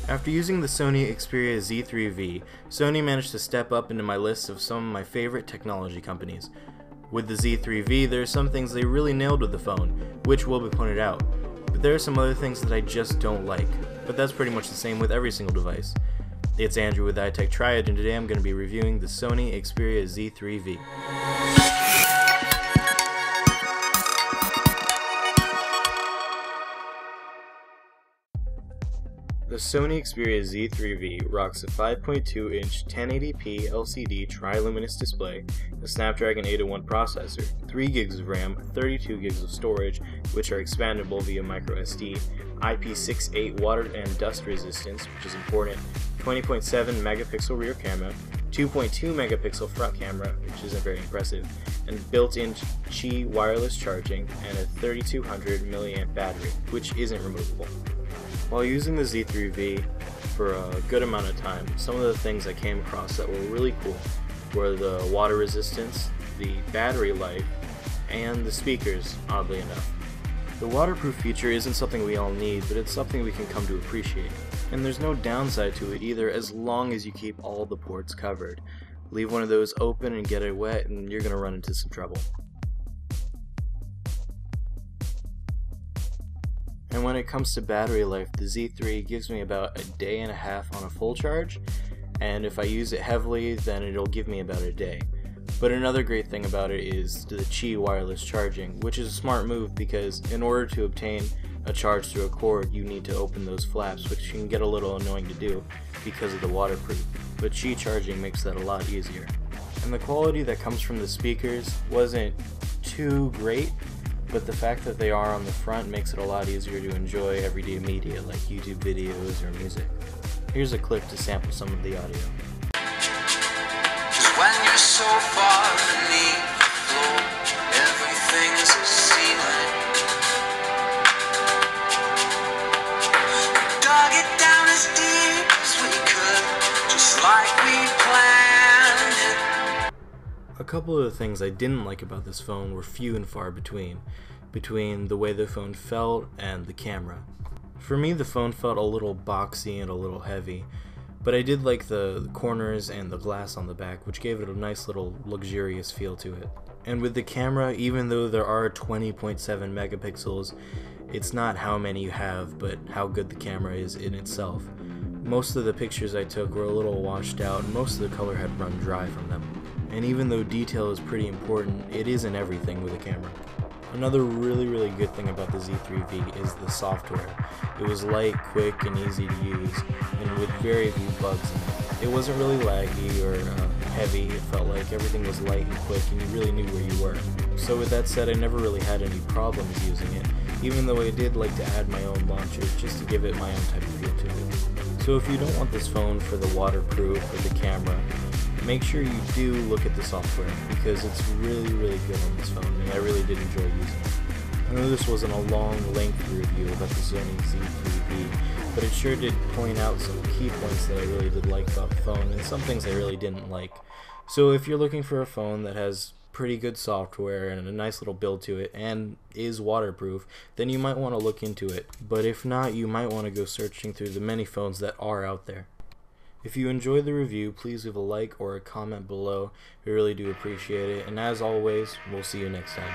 After using the Sony Xperia Z3v, Sony managed to step up into my list of some of my favorite technology companies. With the Z3v, there are some things they really nailed with the phone, which will be pointed out, but there are some other things that I just don't like, but that's pretty much the same with every single device. It's Andrew with iTechTriad, and today I'm going to be reviewing the Sony Xperia Z3v. The Sony Xperia Z3v rocks a 5.2-inch 1080p LCD tri-luminous display, a Snapdragon 801 processor, 3 gigs of RAM, 32 gigs of storage, which are expandable via microSD, IP68 water and dust resistance, which is important, 20.7 megapixel rear camera, 2.2 megapixel front camera, which isn't very impressive, and built-in Qi wireless charging, and a 3200 mAh battery, which isn't removable. While using the Z3v for a good amount of time, some of the things I came across that were really cool were the water resistance, the battery life, and the speakers, oddly enough. The waterproof feature isn't something we all need, but it's something we can come to appreciate. And there's no downside to it either, as long as you keep all the ports covered. Leave one of those open and get it wet and you're going to run into some trouble. And when it comes to battery life, the Z3 gives me about a day and a half on a full charge, and if I use it heavily, then it'll give me about a day. But another great thing about it is the Qi wireless charging, which is a smart move because in order to obtain a charge through a cord, you need to open those flaps, which can get a little annoying to do because of the waterproof, but Qi charging makes that a lot easier. And the quality that comes from the speakers wasn't too great, but the fact that they are on the front makes it a lot easier to enjoy everyday media like YouTube videos or music. Here's a clip to sample some of the audio. When you're so far beneath the floor, everything's a ceiling. We dug it down as deep as we could, just like we planned it. A couple of the things I didn't like about this phone were few and far between the way the phone felt and the camera. For me, the phone felt a little boxy and a little heavy, but I did like the corners and the glass on the back, which gave it a nice little luxurious feel to it. And with the camera, even though there are 20.7 megapixels, it's not how many you have, but how good the camera is in itself. Most of the pictures I took were a little washed out, and most of the color had run dry from them. And even though detail is pretty important, it isn't everything with a camera. Another really good thing about the Z3v is the software. It was light, quick, and easy to use, and with very few bugs in it. It wasn't really laggy or heavy. It felt like everything was light and quick, and you really knew where you were. So with that said, I never really had any problems using it, even though I did like to add my own launchers just to give it my own type of feel to it. So if you don't want this phone for the waterproof or the camera, make sure you do look at the software, because it's really good on this phone, and I really did enjoy using it. I know this wasn't a long, lengthy review about the Sony Z3v, but it sure did point out some key points that I really did like about the phone, and some things I really didn't like. So if you're looking for a phone that has pretty good software and a nice little build to it and is waterproof, then you might want to look into it. But if not, you might want to go searching through the many phones that are out there. If you enjoyed the review, please leave a like or a comment below. We really do appreciate it. And as always, we'll see you next time.